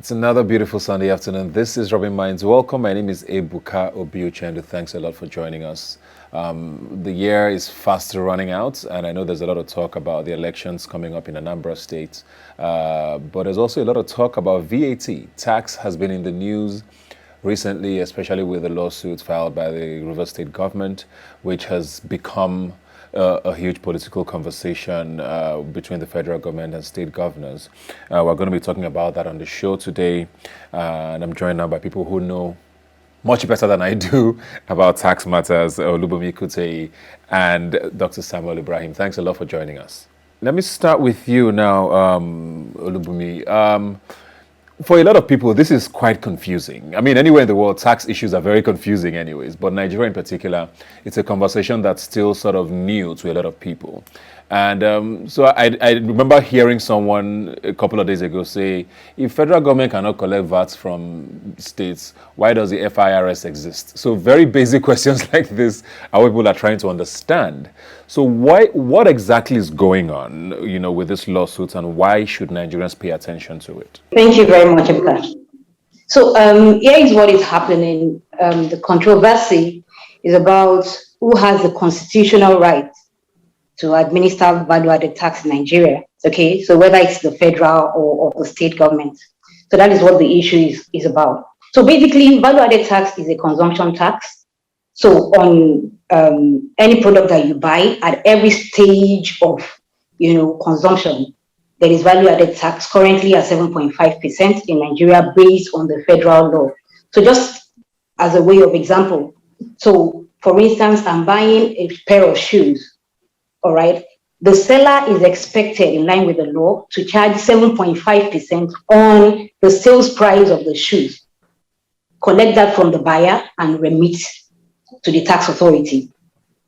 It's another beautiful Sunday afternoon. This is Rubbin Minds. Welcome. My name is Ebuka Obiuchendu. Thanks a lot for joining us. The year is fast running out, and I know there's a lot of talk about the elections coming up in a number of states. But there's also a lot of talk about VAT. Tax has been in the news recently, especially with the lawsuit filed by the River State government, which has become a huge political conversation between the federal government and state governors. We're going to be talking about that on the show today, and I'm joined now by people who know much better than I do about tax matters, Olubunmi Kutei and Dr. Samuel Ibrahim. Thanks a lot for joining us. Let me start with you now, Olubunmi. For a lot of people, this is quite confusing. I mean, anywhere in the world, tax issues are very confusing anyways, but Nigeria in particular, it's a conversation that's still sort of new to a lot of people. And so I remember hearing someone a couple of days ago say, if federal government cannot collect VAT from states, why does the FIRS exist? So very basic questions like this are what people are trying to understand. So what exactly is going on, with this lawsuit, and why should Nigerians pay attention to it? Thank you very much, Emeka. So here is what is happening. The controversy is about who has the constitutional right to administer value-added tax in Nigeria. Okay, so whether it's the federal or the state government. So that is what the issue is about. So basically, value-added tax is a consumption tax. So on any product that you buy at every stage of consumption, there is value-added tax currently at 7.5% in Nigeria based on the federal law. So just as a way of example, so for instance, I'm buying a pair of shoes. All right, the seller is expected, in line with the law, to charge 7.5% on the sales price of the shoes, collect that from the buyer, and remit to the tax authority.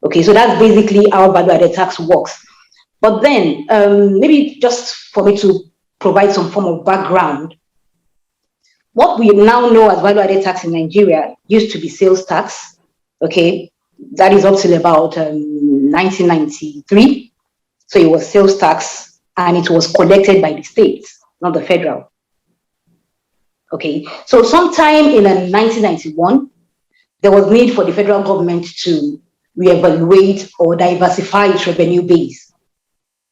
Okay, so that's basically how value-added tax works. But then, maybe just for me to provide some form of background, what we now know as value-added tax in Nigeria used to be sales tax. Okay, that is up till about 1993. So it was sales tax, and it was collected by the states, not the federal. Okay, so sometime in 1991, there was need for the federal government to reevaluate or diversify its revenue base.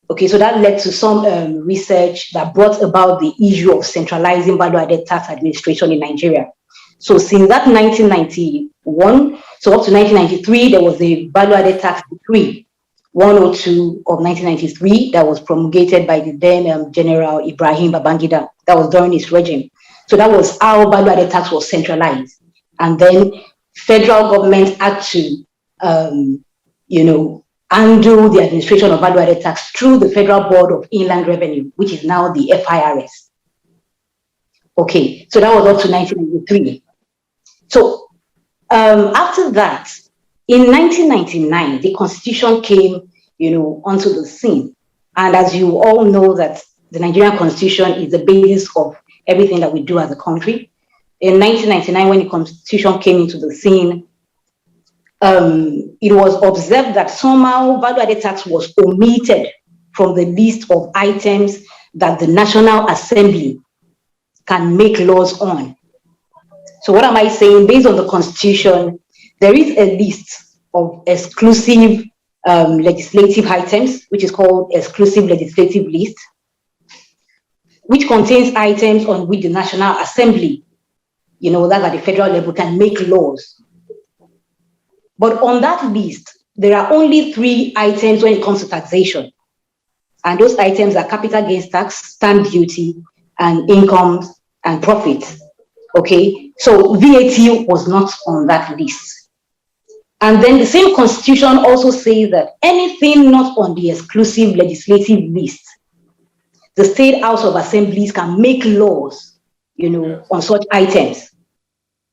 Okay, so that led to some research that brought about the issue of centralizing value-added tax administration in Nigeria. So since that 1991, so up to 1993, there was the value-added tax decree 102 of 1993 that was promulgated by the then General Ibrahim Babangida. That was during his regime. So that was how value-added tax was centralized. And then federal government had to, undo the administration of value-added tax through the Federal Board of Inland Revenue, which is now the FIRS. Okay, so that was up to 1993. So after that, in 1999, the Constitution came, onto the scene. And as you all know, that the Nigerian Constitution is the basis of everything that we do as a country. In 1999, when the Constitution came into the scene, it was observed that somehow value-added tax was omitted from the list of items that the National Assembly can make laws on. So what am I saying? Based on the Constitution, there is a list of exclusive legislative items, which is called exclusive legislative list, which contains items on which the National Assembly, that at the federal level, can make laws. But on that list, there are only 3 items when it comes to taxation. And those items are capital gains tax, stamp duty, and incomes and profits. Okay, so VAT was not on that list. And then the same Constitution also says that anything not on the exclusive legislative list, the State House of Assemblies can make laws, on such items.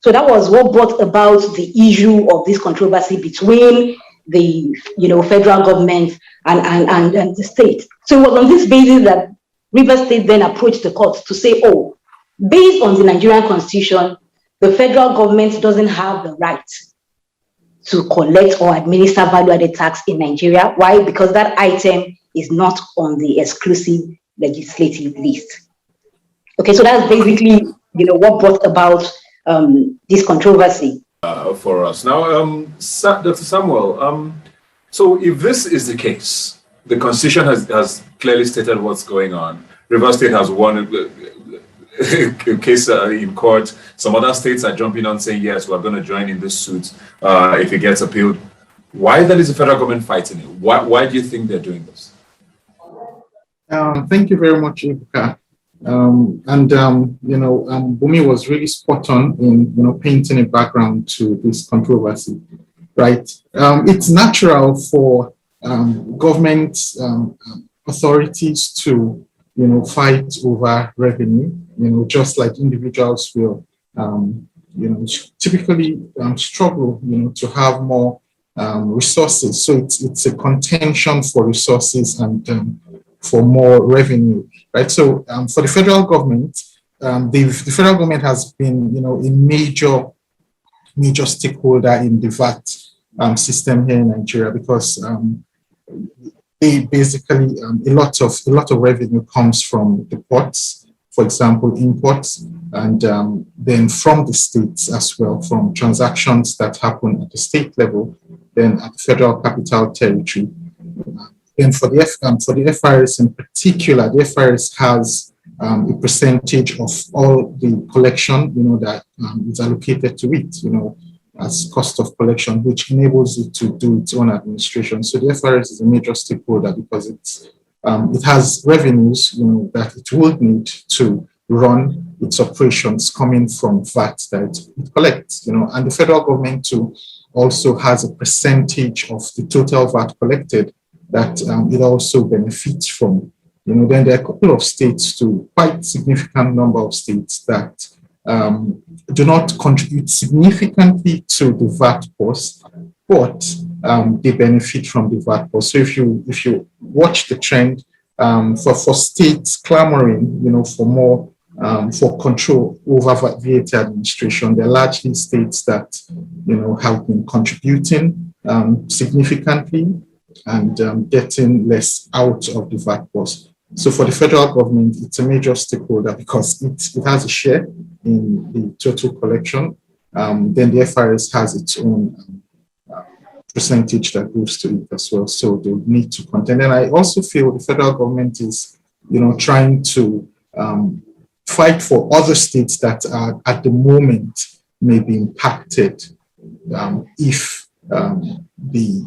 So that was what brought about the issue of this controversy between the, federal government and the state. So it was on this basis that River State then approached the court to say, based on the Nigerian Constitution, the federal government doesn't have the right to collect or administer value-added tax in Nigeria. Why? Because that item is not on the exclusive legislative list. Okay, so that's basically what brought about this controversy. For us now, Dr. Samuel. So, if this is the case, the Constitution has clearly stated what's going on. Rivers State has won a case in court. Some other states are jumping on saying, yes, we're going to join in this suit if it gets appealed. Why then is the federal government fighting it? Why do you think they're doing this? Thank you very much, Ibuka. Bumi was really spot on in, painting a background to this controversy, right? It's natural for government authorities to, fight over revenue, just like individuals will, typically struggle, to have more resources. So it's a contention for resources and for more revenue, right? So for the federal government, the federal government has been, a major stakeholder in the VAT system here in Nigeria, because they basically a lot of revenue comes from the ports, for example, imports, and then from the states as well, from transactions that happen at the state level, then at the federal capital territory. And for the FRS in particular, the FRS has a percentage of all the collection, that is allocated to it, as cost of collection, which enables it to do its own administration. So the FRS is a major stakeholder because it has revenues, that it will need to run its operations coming from VAT that it collects, and the federal government too also has a percentage of the total VAT collected that it also benefits from. Then there are a couple of states too, quite significant number of states that do not contribute significantly to the VAT cost, but they benefit from the VAT cost. So if you watch the trend for states clamoring, for more for control over VAT administration, they're largely states that have been contributing significantly and getting less out of the VAT cost. So for the federal government, it's a major stakeholder because it has a share in the total collection. Then the FRS has its own percentage that goes to it as well. So they need to contend. And I also feel the federal government is, trying to fight for other states that are at the moment may be impacted if the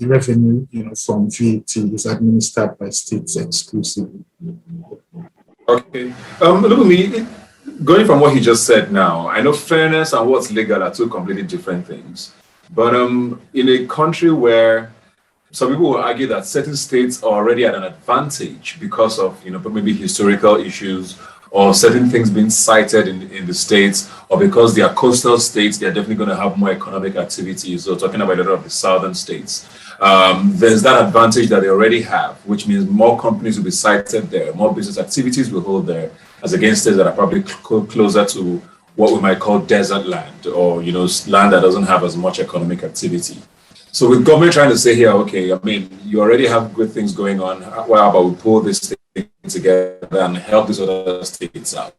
revenue, from VAT is administered by states exclusively. Okay. Look at me. Going from what he just said now, I know fairness and what's legal are two completely different things. But in a country where some people will argue that certain states are already at an advantage because of, maybe historical issues or certain things being cited in the states, or because they are coastal states, they're definitely going to have more economic activity. So talking about a lot of the southern states, there's that advantage that they already have, which means more companies will be cited there, more business activities will hold there, as against states that are probably closer to what we might call desert land, or land that doesn't have as much economic activity. So with government trying to say here, okay, you already have good things going on. How about we pull this thing together and help these other states out?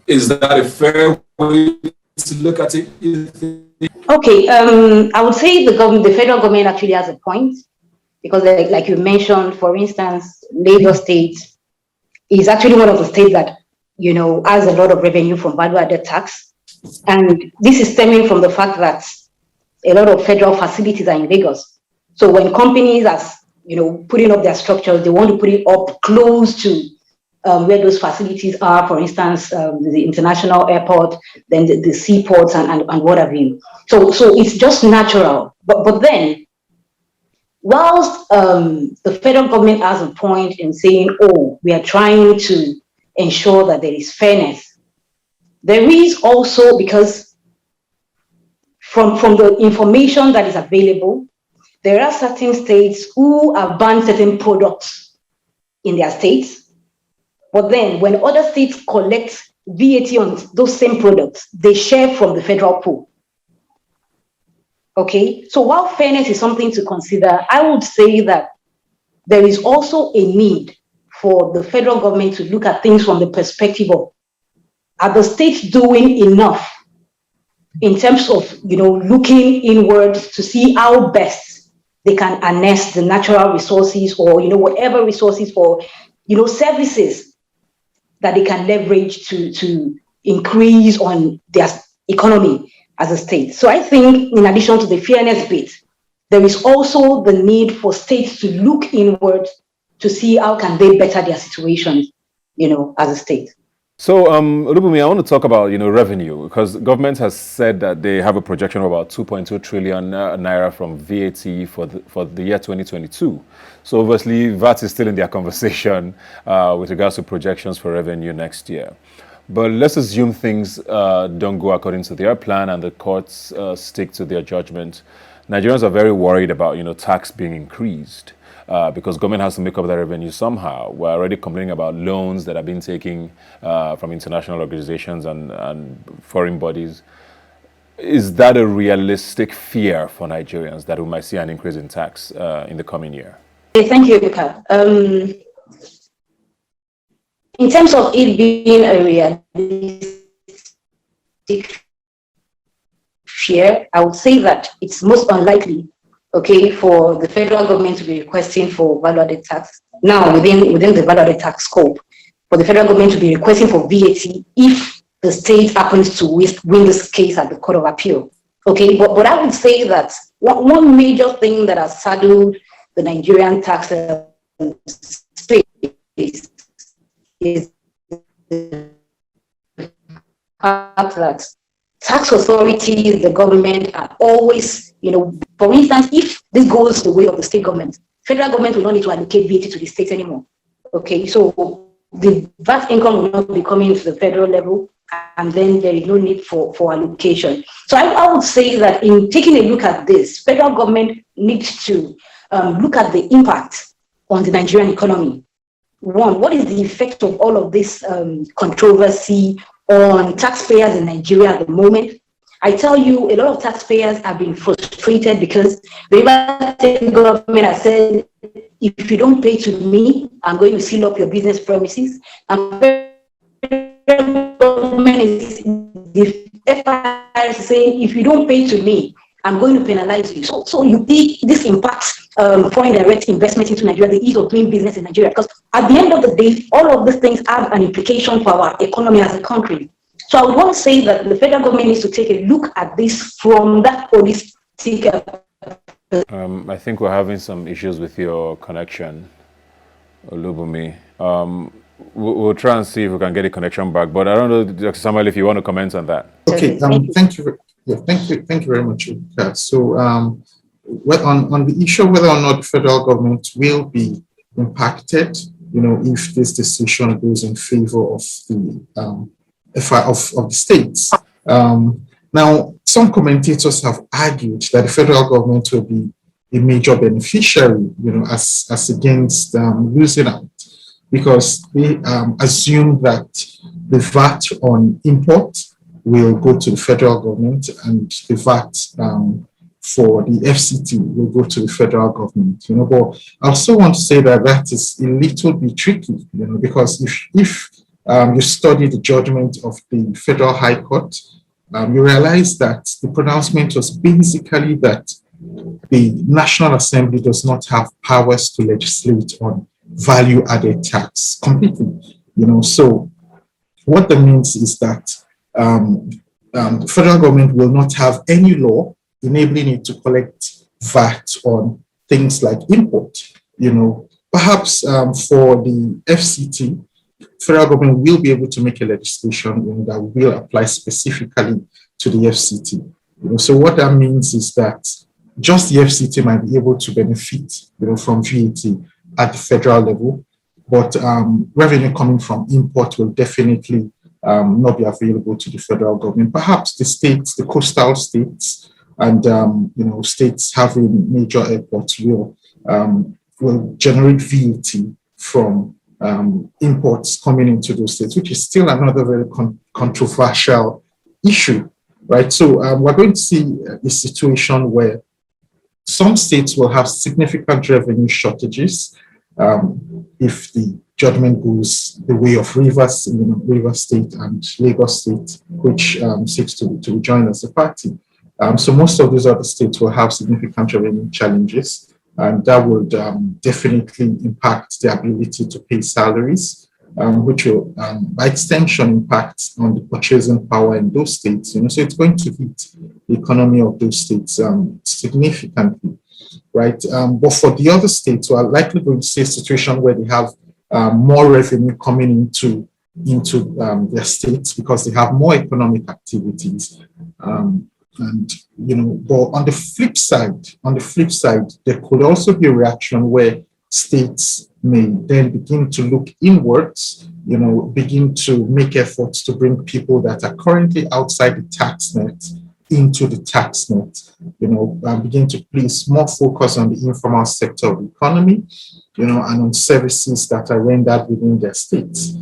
Is that a fair way to look at it? Okay, I would say the federal government actually has a point, because like you mentioned, for instance, Lagos State is actually one of the states that has a lot of revenue from value-added tax, and this is stemming from the fact that a lot of federal facilities are in Lagos. So when companies are putting up their structures, they want to put it up close to where those facilities are, for instance, the international airport, then the seaports and what have you. So it's just natural. But then, whilst the federal government has a point in saying, oh, we are trying to ensure that there is fairness, there is also, because from the information that is available, there are certain states who have banned certain products in their states. But then when other states collect VAT on those same products, they share from the federal pool. Okay, so while fairness is something to consider, I would say that there is also a need for the federal government to look at things from the perspective of, are the states doing enough in terms of, looking inward to see how best they can harness the natural resources or, whatever resources or, services that they can leverage to increase on their economy as a state. So I think in addition to the fairness bit, there is also the need for states to look inward to see how can they better their situations, as a state. So, Olubunmi, I want to talk about, revenue, because government has said that they have a projection of about 2.2 trillion naira from VAT for the year 2022. So obviously, VAT is still in their conversation with regards to projections for revenue next year. But let's assume things don't go according to their plan and the courts stick to their judgment. Nigerians are very worried about, tax being increased. Because government has to make up that revenue somehow. We're already complaining about loans that have been taken from international organizations and foreign bodies. Is that a realistic fear for Nigerians that we might see an increase in tax in the coming year? Thank you, Ebuka. In terms of it being a realistic fear, I would say that it's most unlikely for the federal government to be requesting for value-added tax. Now, within the value-added tax scope, for the federal government to be requesting for VAT if the state happens to win this case at the Court of Appeal. But I would say that one major thing that has saddled the Nigerian tax space is the fact that tax authorities, the government are always, for instance, if this goes the way of the state government, federal government will not need to allocate VAT to the state anymore. So the VAT income will not be coming to the federal level, and then there is no need for allocation. So I would say that in taking a look at this, federal government needs to look at the impact on the Nigerian economy. One, what is the effect of all of this controversy on taxpayers in Nigeria at the moment? I tell you, a lot of taxpayers have been frustrated because the Rivers State government has said, if you don't pay to me, I'm going to seal up your business premises. And the government is, the FIR is saying, if you don't pay to me, I'm going to penalize you. So you think this impacts foreign direct investment into Nigeria, the ease of doing business in Nigeria, because at the end of the day, all of these things have an implication for our economy as a country. So I would want to say that the federal government needs to take a look at this from that holistic. I think we're having some issues with your connection, Olubunmi. We'll try and see if we can get a connection back. But I don't know, Dr. Samuel, if you want to comment on that. Okay, thank you. Thank you very much. So on the issue of whether or not the federal government will be impacted, if this decision goes in favor of the of the states. Now, some commentators have argued that the federal government will be a major beneficiary, as against losing out, because they assume that the VAT on import will go to the federal government and the VAT for the FCT will go to the federal government. But I also want to say that that is a little bit tricky, because if you study the judgment of the Federal High Court, you realize that the pronouncement was basically that the National Assembly does not have powers to legislate on value-added tax completely. So what that means is that the federal government will not have any law enabling it to collect VAT on things like import. Perhaps for the FCT, federal government will be able to make a legislation that will apply specifically to the FCT. So what that means is that just the FCT might be able to benefit, from VAT at the federal level, but revenue coming from import will definitely not be available to the federal government. Perhaps the states, the coastal states, and states having major airports will generate VAT from imports coming into those states, which is still another very controversial issue, right? So we're going to see a situation where some states will have significant revenue shortages if the judgment goes the way of Rivers, Rivers State and Lagos State, which seeks to join as a party. So most of these other states will have significant revenue challenges, and that would definitely impact the ability to pay salaries, which will, by extension, impact on the purchasing power in those states. So it's going to hit the economy of those states significantly, right? But for the other states, we are likely going to see a situation where they have more revenue coming into their states because they have more economic activities. But on the flip side, there could also be a reaction where states may then begin to look inwards, begin to make efforts to bring people that are currently outside the tax net into the tax net, begin to place more focus on the informal sector of the economy, and on services that are rendered within their states.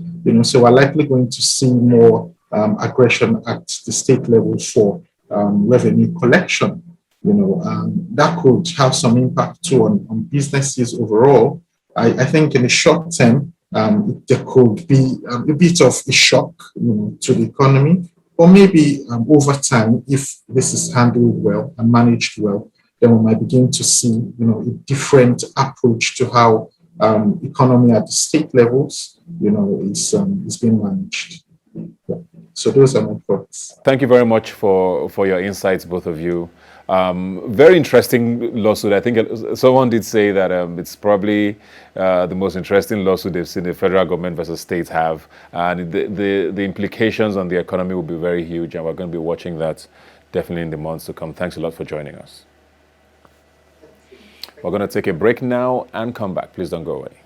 So we're likely going to see more aggression at the state level for revenue collection. That could have some impact too on businesses overall. I think in the short term, there could be a bit of a shock, to the economy, or maybe over time, if this is handled well and managed well, then we might begin to see, a different approach to how economy at the state levels, is being managed. Yeah. So those are my thoughts. Thank you very much for your insights, both of you. Very interesting lawsuit. I think someone did say that it's probably the most interesting lawsuit they've seen the federal government versus states have, and the implications on the economy will be very huge, and we're going to be watching that definitely in the months to come. Thanks a lot for joining us. We're going to take a break now and come back. Please don't go away.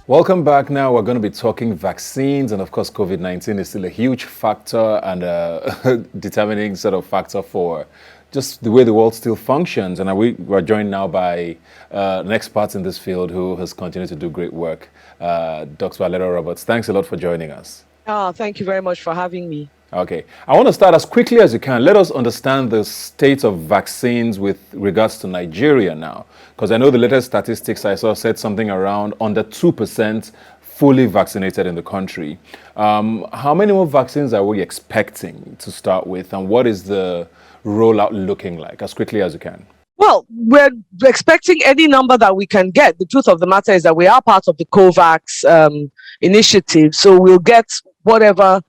Welcome back. Now we're going to be talking vaccines, and of course COVID-19 is still a huge factor and a determining sort of factor for just the way the world still functions. And we're joined now by an expert in this field who has continued to do great work, Dr. Alera Roberts. Thanks a lot for joining us. Thank you very much for having me. Okay. I want to start as quickly as you can. Let us understand the state of vaccines with regards to Nigeria now, because I know the latest statistics I saw said something around under 2% fully vaccinated in the country. How many more vaccines are we expecting to start with, and what is the rollout looking like, as quickly as you can? Well, we're expecting any number that we can get. The truth of the matter is that we are part of the COVAX initiative, so we'll get whatever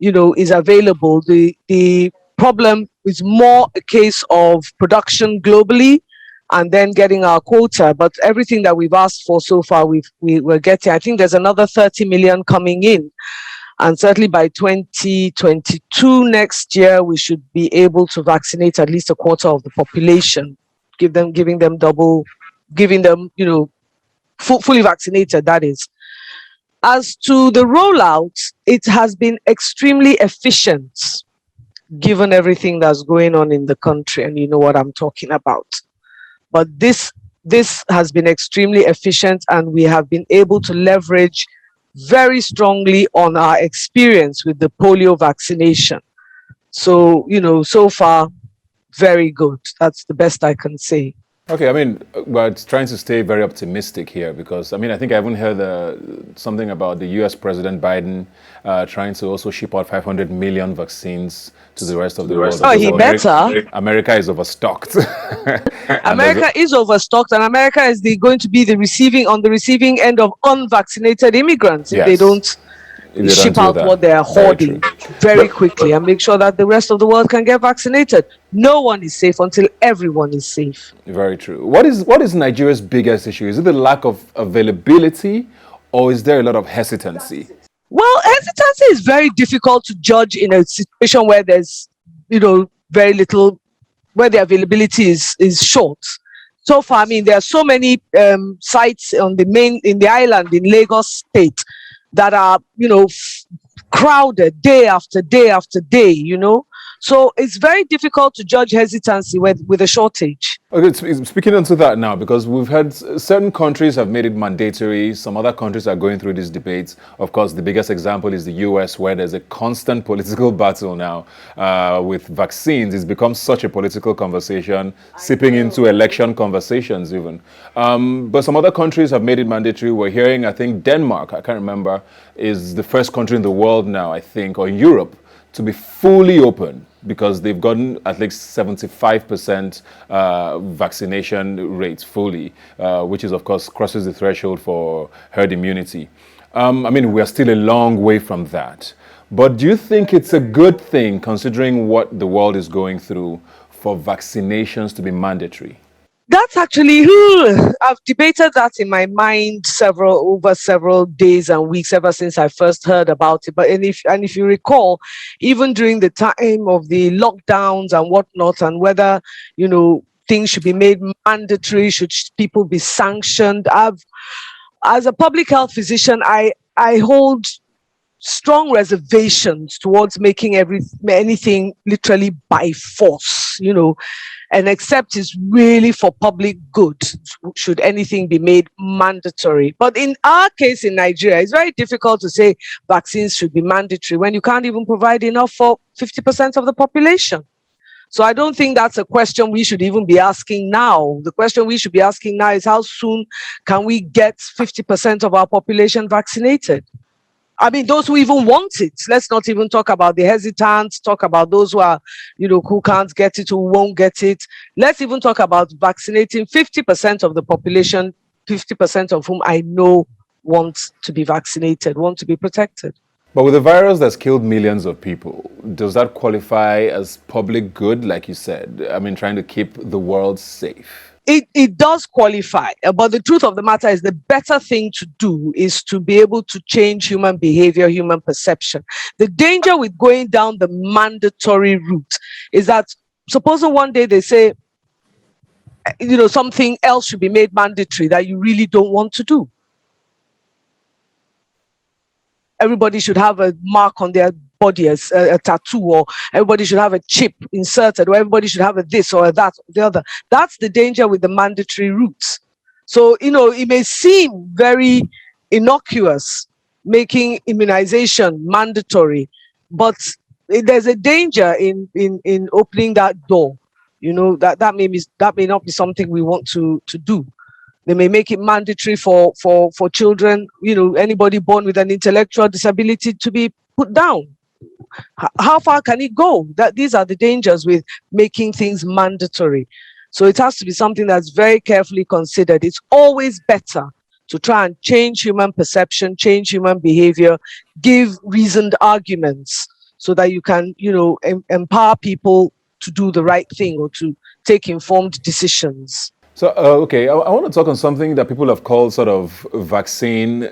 is available. The problem is more a case of production globally and then getting our quota. But everything that we've asked for so far, we're getting. I think there's another 30 million coming in. And certainly by 2022 next year, we should be able to vaccinate at least a quarter of the population, giving them fully vaccinated, that is. As to the rollout, it has been extremely efficient, given everything that's going on in the country, and you know what I'm talking about. But this has been extremely efficient, and we have been able to leverage very strongly on our experience with the polio vaccination. So, so far, very good. That's the best I can say. Okay, I mean, we're trying to stay very optimistic here because, I think I haven't heard something about the US President Biden trying to also ship out 500 million vaccines to the rest of the world. Oh, he better. America is overstocked. America is overstocked, and America is going to be on the receiving end of unvaccinated immigrants if they don't ship out what they are hoarding very quickly and make sure that the rest of the world can get vaccinated. No one is safe until everyone is safe. Very true. What is Nigeria's biggest issue? Is it the lack of availability, or is there a lot of hesitancy? Well, hesitancy is very difficult to judge in a situation where there's, very little, where the availability is short. So far, there are so many sites in the island in Lagos State that are, crowded day after day after day, So it's very difficult to judge hesitancy with a shortage. Okay, speaking into that now, because we've had certain countries have made it mandatory. Some other countries are going through these debates. Of course, the biggest example is the US, where there's a constant political battle now with vaccines. It's become such a political conversation, seeping into election conversations even. But some other countries have made it mandatory. We're hearing, I think Denmark, I can't remember, is the first country in the world now, I think, or in Europe, to be fully open, because they've gotten at least 75% vaccination rates fully, which is, of course, crosses the threshold for herd immunity. I mean, we are still a long way from that. But do you think it's a good thing, considering what the world is going through, for vaccinations to be mandatory? That's actually, I've debated that in my mind over several days and weeks ever since I first heard about it. But if you recall, even during the time of the lockdowns and whatnot, and whether, things should be made mandatory, should people be sanctioned, as a public health physician, I hold strong reservations towards making anything literally by force, and except it's really for public good, should anything be made mandatory. But in our case in Nigeria, it's very difficult to say vaccines should be mandatory when you can't even provide enough for 50% of the population. So I don't think that's a question we should even be asking now. The question we should be asking now is, how soon can we get 50% of our population vaccinated? I mean, those who even want it. Let's not even talk about the hesitants, talk about those who are, who can't get it, who won't get it. Let's even talk about vaccinating 50% of the population, 50% of whom I know want to be vaccinated, want to be protected. But with a virus that's killed millions of people, does that qualify as public good, like you said? I mean, trying to keep the world safe. It does qualify, but the truth of the matter is the better thing to do is to be able to change human behavior, human perception. The danger with going down the mandatory route is that, supposing one day they say, something else should be made mandatory that you really don't want to do. Everybody should have a mark on their body, as a tattoo, or everybody should have a chip inserted, or everybody should have a this or a that or the other. That's the danger with the mandatory routes. So, it may seem very innocuous making immunization mandatory, but there's a danger in opening that door. That may not be something we want to do. They may make it mandatory for children, anybody born with an intellectual disability, to be put down. How far can it go? These are the dangers with making things mandatory. So it has to be something that's very carefully considered. It's always better to try and change human perception, change human behavior, give reasoned arguments so that you can, empower people to do the right thing or to take informed decisions. So, okay, I want to talk on something that people have called sort of vaccinism,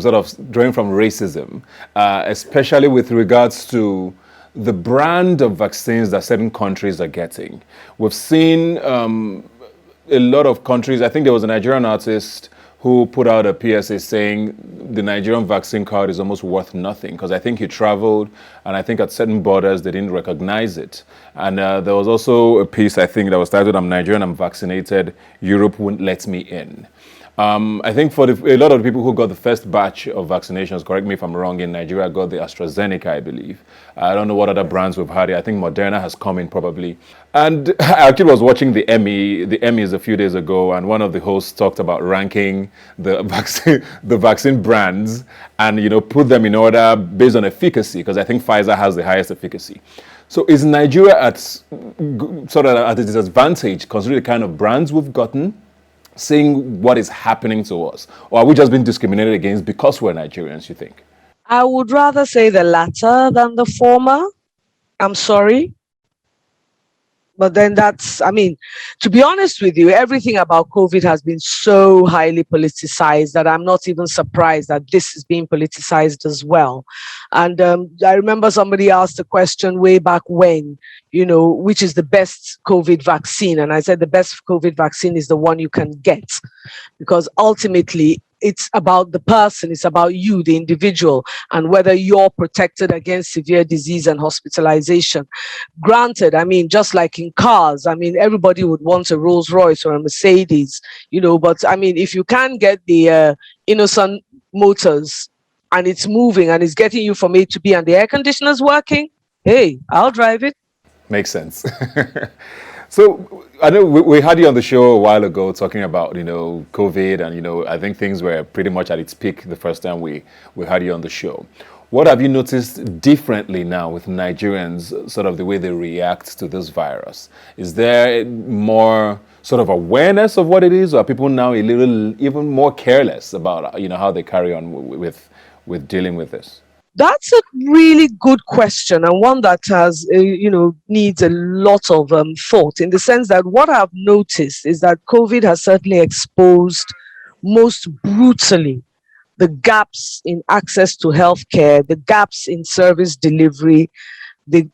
sort of drawing from racism, especially with regards to the brand of vaccines that certain countries are getting. We've seen a lot of countries. I think there was a Nigerian artist who put out a PSA saying the Nigerian vaccine card is almost worth nothing, because I think he traveled, and I think at certain borders they didn't recognize it. And there was also a piece, I think, that was titled, "I'm Nigerian, I'm vaccinated, Europe won't let me in." I think for a lot of the people who got the first batch of vaccinations, correct me if I'm wrong, in Nigeria got the AstraZeneca, I believe. I don't know what other brands we've had. I think Moderna has come in probably. And I actually was watching the Emmys a few days ago, and one of the hosts talked about ranking the vaccine brands and, put them in order based on efficacy, because I think Pfizer has the highest efficacy. So is Nigeria at a disadvantage considering the kind of brands we've gotten, seeing what is happening to us? Or are we just being discriminated against because we're Nigerians, you think? I would rather say the latter than the former. I'm sorry. But then to be honest with you, everything about COVID has been so highly politicized that I'm not even surprised that this is being politicized as well. And I remember somebody asked a question way back when, which is the best COVID vaccine? And I said the best COVID vaccine is the one you can get, because ultimately it's about the person, it's about you, the individual, and whether you're protected against severe disease and hospitalization. Granted, I mean, just like in cars, I mean, everybody would want a Rolls Royce or a Mercedes, but I mean, if you can't get the innocent motors and it's moving and it's getting you from A to B and the air conditioner's working, hey, I'll drive it. Makes sense. So I know we had you on the show a while ago talking about, COVID, and, I think things were pretty much at its peak the first time we had you on the show. What have you noticed differently now with Nigerians, sort of the way they react to this virus? Is there more sort of awareness of what it is, or are people now a little even more careless about, how they carry on with dealing with this? That's a really good question, and one that has, needs a lot of thought, in the sense that what I've noticed is that COVID has certainly exposed most brutally the gaps in access to healthcare, the gaps in service delivery, the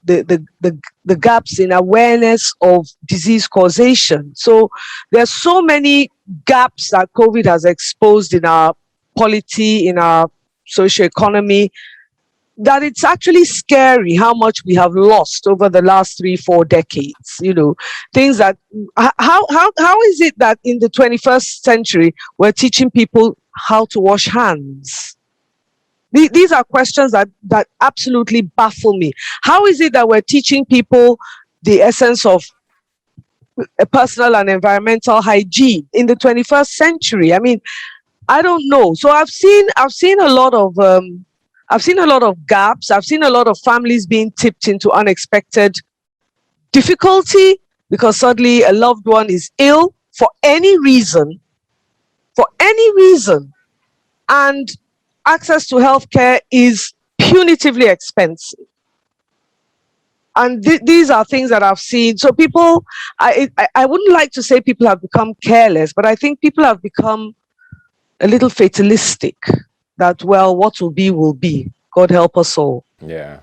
gaps in awareness of disease causation. So there's so many gaps that COVID has exposed in our polity, in our socioeconomy, that it's actually scary how much we have lost over the last 3-4 decades. Things that, how is it that in the 21st century we're teaching people how to wash hands? These are questions that absolutely baffle me. How is it that we're teaching people the essence of personal and environmental hygiene in the 21st century? I mean, I don't know. So I've seen a lot of gaps. I've seen a lot of families being tipped into unexpected difficulty because suddenly a loved one is ill for any reason, and access to healthcare is punitively expensive. And these are things that I've seen. So people, I wouldn't like to say people have become careless, but I think people have become a little fatalistic. That, well, what will be, will be. God help us all. Yeah.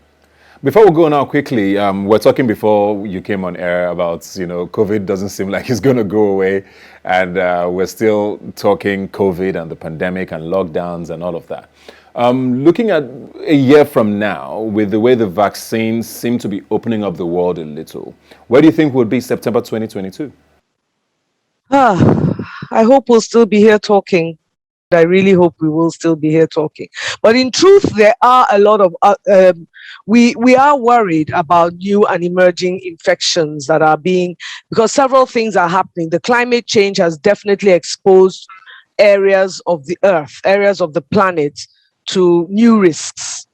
Before we go now quickly, we're talking before you came on air about, COVID doesn't seem like it's going to go away. And we're still talking COVID and the pandemic and lockdowns and all of that. Looking at a year from now, with the way the vaccines seem to be opening up the world a little, where do you think would be September 2022? I hope we'll still be here talking. I really hope we will still be here talking. But in truth, there are a lot of, we are worried about new and emerging infections that are because several things are happening. The climate change has definitely exposed areas of the earth, areas of the planet to new risks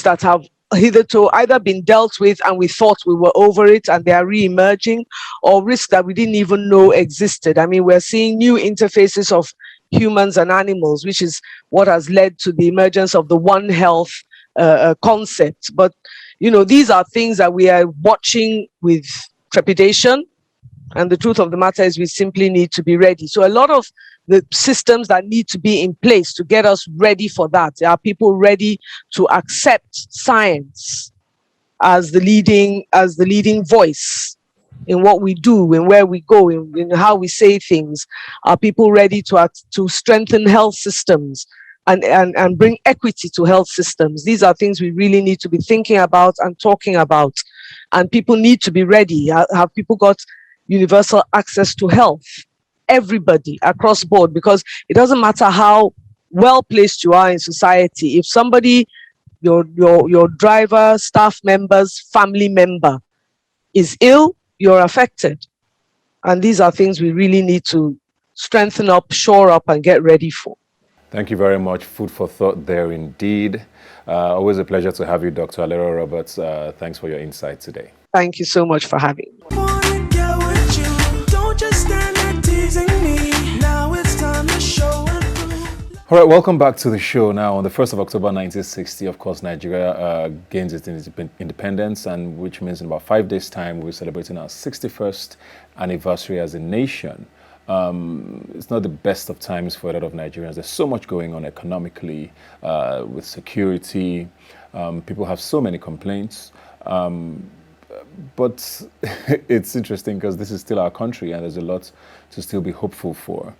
that have hitherto either been dealt with and we thought we were over it and they are re-emerging, or risks that we didn't even know existed. I mean, we're seeing new interfaces of humans and animals, which is what has led to the emergence of the One Health concept. But, these are things that we are watching with trepidation. And the truth of the matter is we simply need to be ready. So a lot of the systems that need to be in place to get us ready for that. Are people ready to accept science as the leading voice in what we do, in where we go, in how we say things? Are people ready to strengthen health systems and bring equity to health systems? These are things we really need to be thinking about and talking about. And people need to be ready. Have people got universal access to health? Everybody across board, because it doesn't matter how well placed you are in society. If somebody, your driver, staff members, family member is ill, you're affected. And these are things we really need to strengthen up, shore up, and get ready for. Thank you very much. Food for thought there indeed. Always a pleasure to have you, Dr. Alero Roberts. Thanks for your insight today. Thank you so much for having me. All right, welcome back to the show. Now, on the 1st of October 1960, of course, Nigeria gains its independence, and which means in about 5 days' time, we're celebrating our 61st anniversary as a nation. It's not the best of times for a lot of Nigerians. There's so much going on economically, with security. People have so many complaints. But it's interesting because this is still our country and there's a lot to still be hopeful for.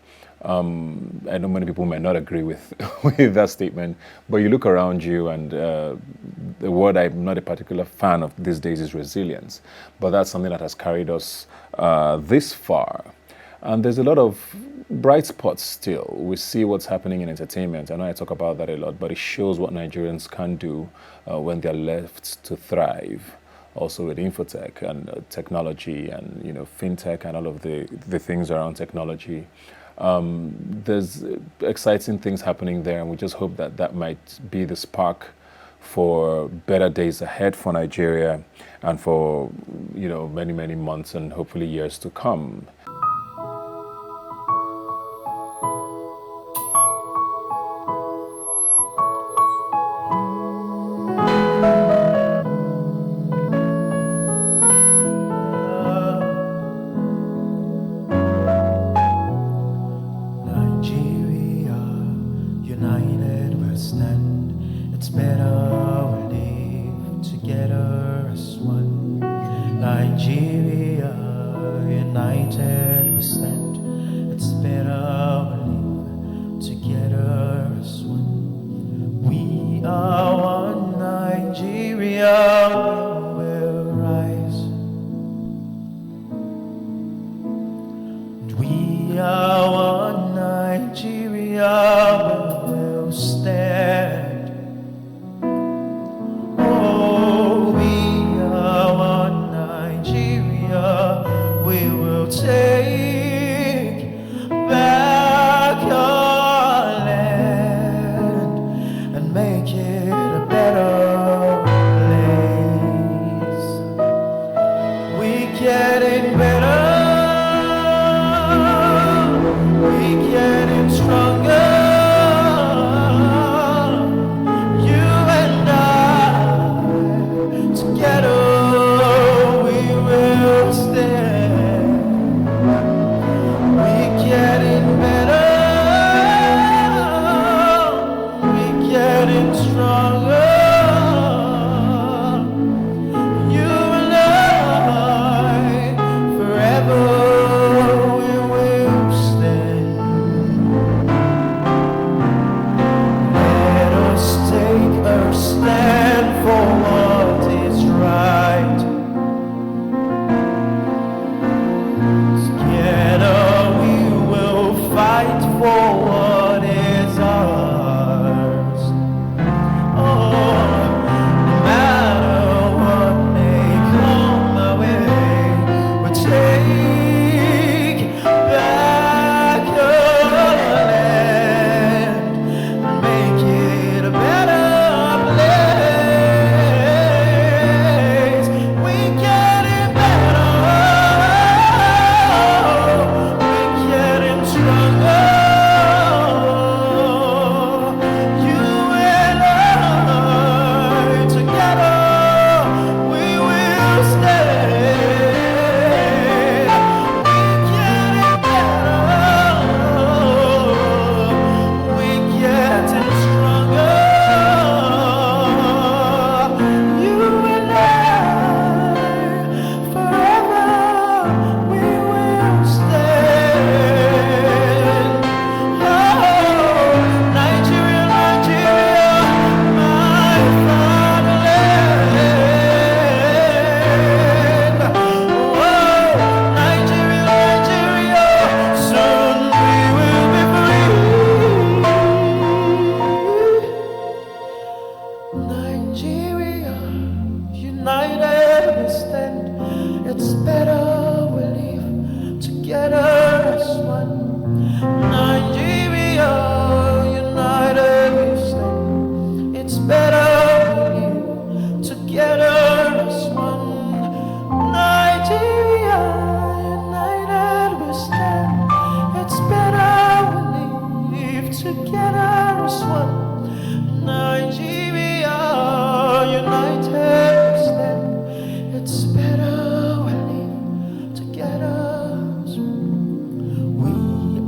I know many people might not agree with with that statement, but you look around you, and the word I'm not a particular fan of these days is resilience. But that's something that has carried us this far. And there's a lot of bright spots still. We see what's happening in entertainment. I know I talk about that a lot, but it shows what Nigerians can do when they're left to thrive. Also with infotech and technology and fintech and all of the things around technology. There's exciting things happening there, and we just hope that that might be the spark for better days ahead for Nigeria and for many, many months and hopefully years to come.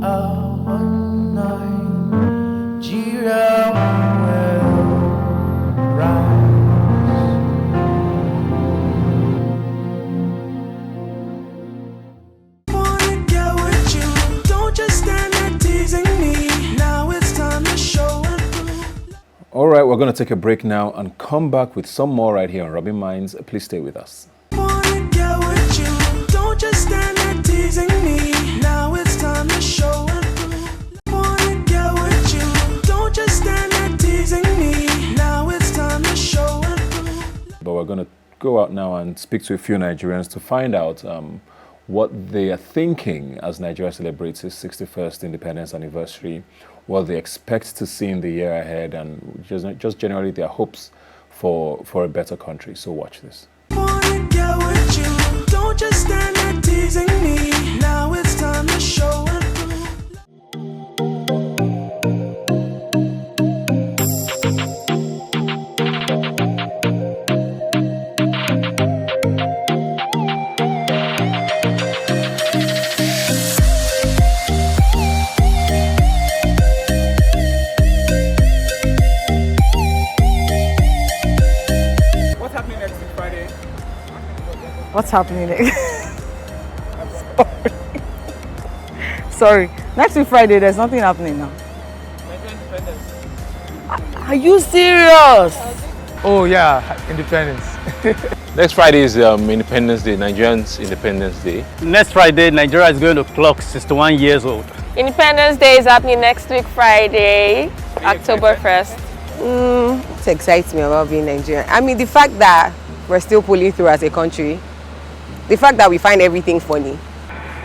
are one We're going to take a break now and come back with some more right here on Rubbin Minds. Please stay with us. Wanna get with you. Don't just stand there teasing me. Now it's time to show and prove. Wanna get with you. Don't just stand there teasing me. Now it's time to show and prove. But we're going to go out now and speak to a few Nigerians to find out what they are thinking as Nigeria celebrates its 61st independence anniversary, what they expect to see in the year ahead, and just generally their hopes for a better country. So watch this. Wanna get with you. Don't just stand there teasing me. Now it's time to show and prove. What's happening next? Sorry. Next week Friday, there's nothing happening now. Are you serious? Oh yeah, independence. Next Friday is Independence Day, Nigerians Independence Day. Next Friday, Nigeria is going to clock 61 years old. Independence Day is happening next week, Friday, October 1st. What excites me about being Nigerian? I mean, the fact that we're still pulling through as a country, the fact that we find everything funny.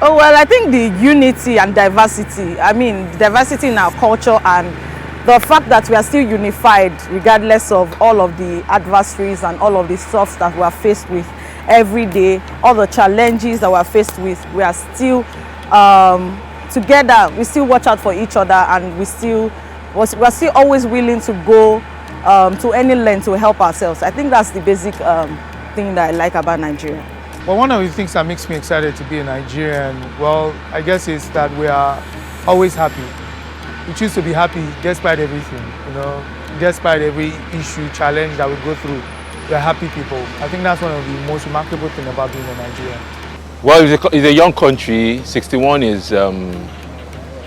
Oh, well, I think the unity and diversity, diversity in our culture and the fact that we are still unified regardless of all of the adversaries and all of the stuff that we are faced with every day, all the challenges that we are faced with, we are still together. We still watch out for each other, and we're still always willing to go to any length to help ourselves. I think that's the basic thing that I like about Nigeria. Well, one of the things that makes me excited to be a Nigerian, well, I guess is that we are always happy. We choose to be happy despite everything, despite every issue, challenge that we go through. We're happy people. I think that's one of the most remarkable things about being a Nigerian. Well, it's a young country. 61 is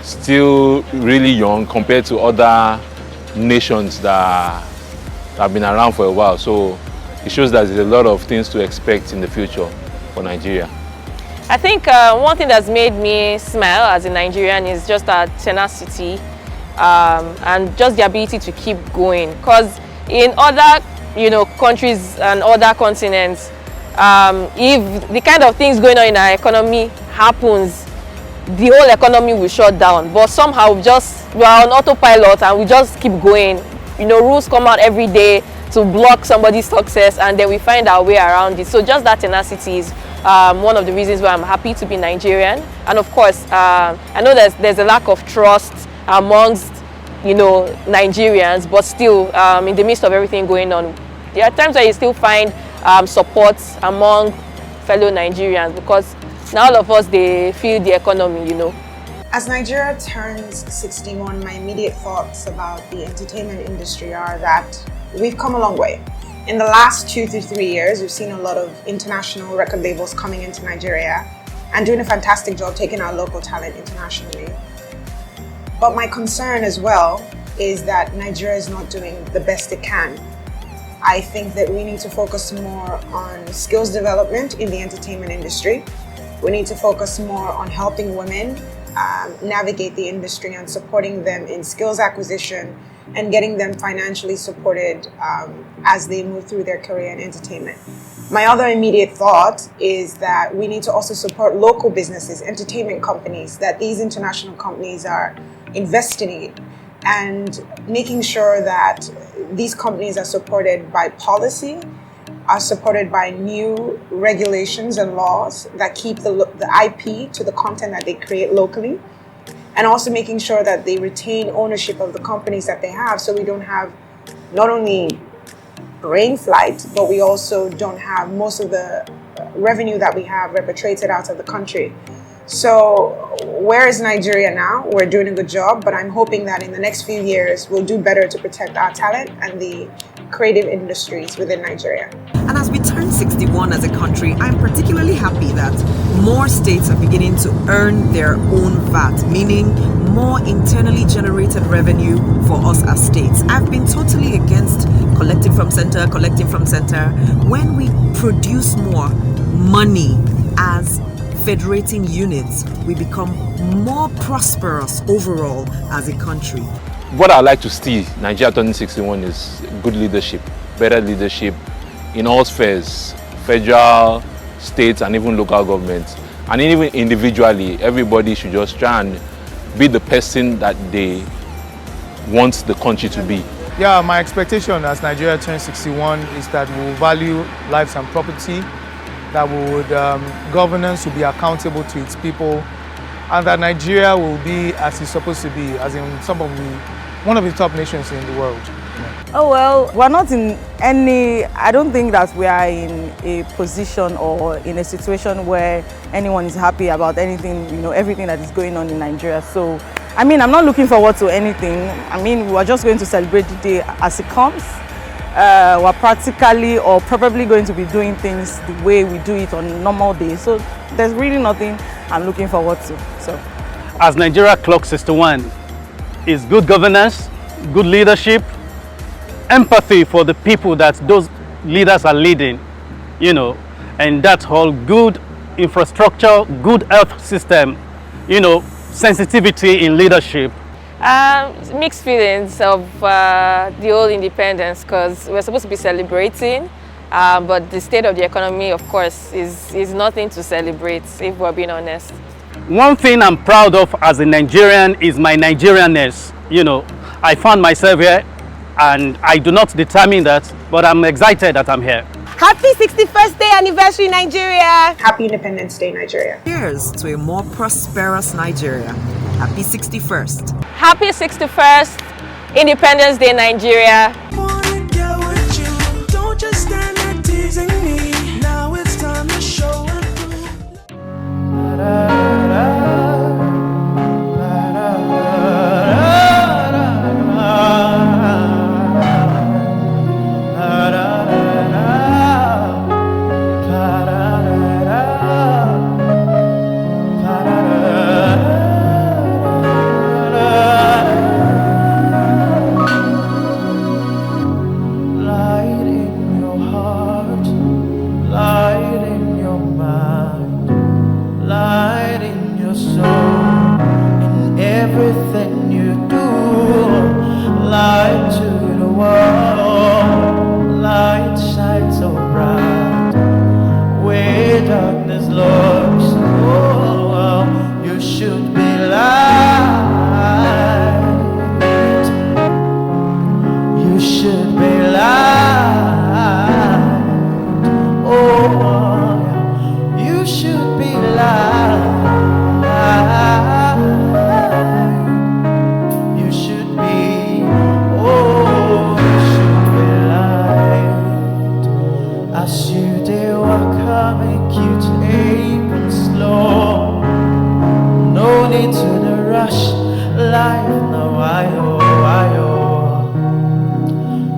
still really young compared to other nations that have been around for a while. So it shows that there's a lot of things to expect in the future for Nigeria. I think one thing that's made me smile as a Nigerian is just our tenacity and just the ability to keep going. Because in other, countries and other continents, if the kind of things going on in our economy happens, the whole economy will shut down. But somehow we are on autopilot and we just keep going. Rules come out every day to block somebody's success, and then we find our way around it. So just that tenacity is one of the reasons why I'm happy to be Nigerian. And of course, I know there's a lack of trust amongst Nigerians, but still in the midst of everything going on, there are times where you still find support among fellow Nigerians, because now all of us, they feel the economy, As Nigeria turns 61, my immediate thoughts about the entertainment industry are that we've come a long way. In the last 2 to 3 years, we've seen a lot of international record labels coming into Nigeria and doing a fantastic job taking our local talent internationally. But my concern as well is that Nigeria is not doing the best it can. I think that we need to focus more on skills development in the entertainment industry. We need to focus more on helping women navigate the industry and supporting them in skills acquisition and getting them financially supported as they move through their career in entertainment. My other immediate thought is that we need to also support local businesses, entertainment companies that these international companies are investing in, and making sure that these companies are supported by policy, are supported by new regulations and laws that keep the IP to the content that they create locally, and also making sure that they retain ownership of the companies that they have, so we don't have not only brain flight, but we also don't have most of the revenue that we have repatriated out of the country. So where is Nigeria now? We're doing a good job, but I'm hoping that in the next few years we'll do better to protect our talent and the creative industries within Nigeria. And as we turn 61 as a country, I'm particularly happy that more states are beginning to earn their own VAT, meaning more internally generated revenue for us as states. I've been totally against collecting from center. When we produce more money as federating units, we become more prosperous overall as a country. What I'd like to see Nigeria turning 61 is good leadership, better leadership in all spheres, federal, state, and even local governments. And even individually, everybody should just try and be the person that they want the country to be. Yeah, my expectation as Nigeria turns 61 is that we will value lives and property, that governance will be accountable to its people, and that Nigeria will be as it's supposed to be, as in one of the top nations in the world. Oh well, we're not in I don't think that we are in a position or in a situation where anyone is happy about anything, everything that is going on in Nigeria. So, I mean, I'm not looking forward to anything. I mean, we're just going to celebrate the day as it comes. We're practically or probably going to be doing things the way we do it on normal days. So, there's really nothing I'm looking forward to. So, as Nigeria clocks 61, is good governance, good leadership, empathy for the people that those leaders are leading, and that's all good infrastructure, good health system, sensitivity in leadership. Mixed feelings of the whole independence, because we're supposed to be celebrating, but the state of the economy, of course, is nothing to celebrate, if we're being honest. One thing I'm proud of as a Nigerian is my Nigerianness. I found myself here, and I do not determine that, but I'm excited that I'm here. Happy 61st day anniversary, Nigeria! Happy Independence Day, Nigeria. Cheers to a more prosperous Nigeria. Happy 61st. Happy 61st Independence Day, Nigeria. Wanna get with you. Don't just stand there teasing me. Now it's time to show and prove.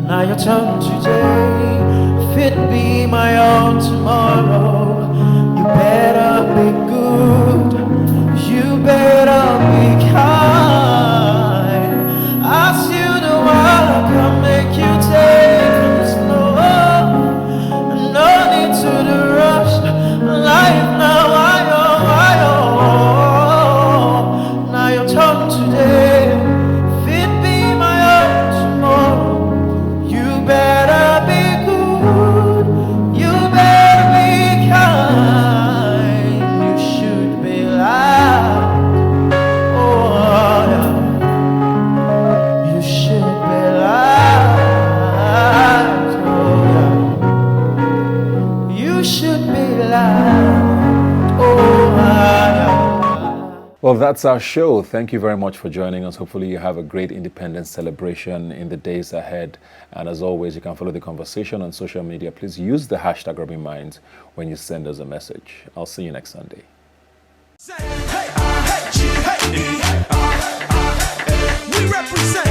Now your turn today, fit be my own tomorrow. You better be good, you better be kind. Ask you to walk, I'll make you take it slow. No need to the rush, life now, now your turn today, fit be my own tomorrow. You better be good, you better be kind. You should be loud, oh yeah. You should be loud, oh yeah. You should be loud, oh yeah. Well, that's our show. Thank you very much for joining us. Hopefully you have a great independence celebration in the days ahead. And as always, you can follow the conversation on social media. Please use the hashtag #RubbinMinds when you send us a message. I'll see you next Sunday. We represent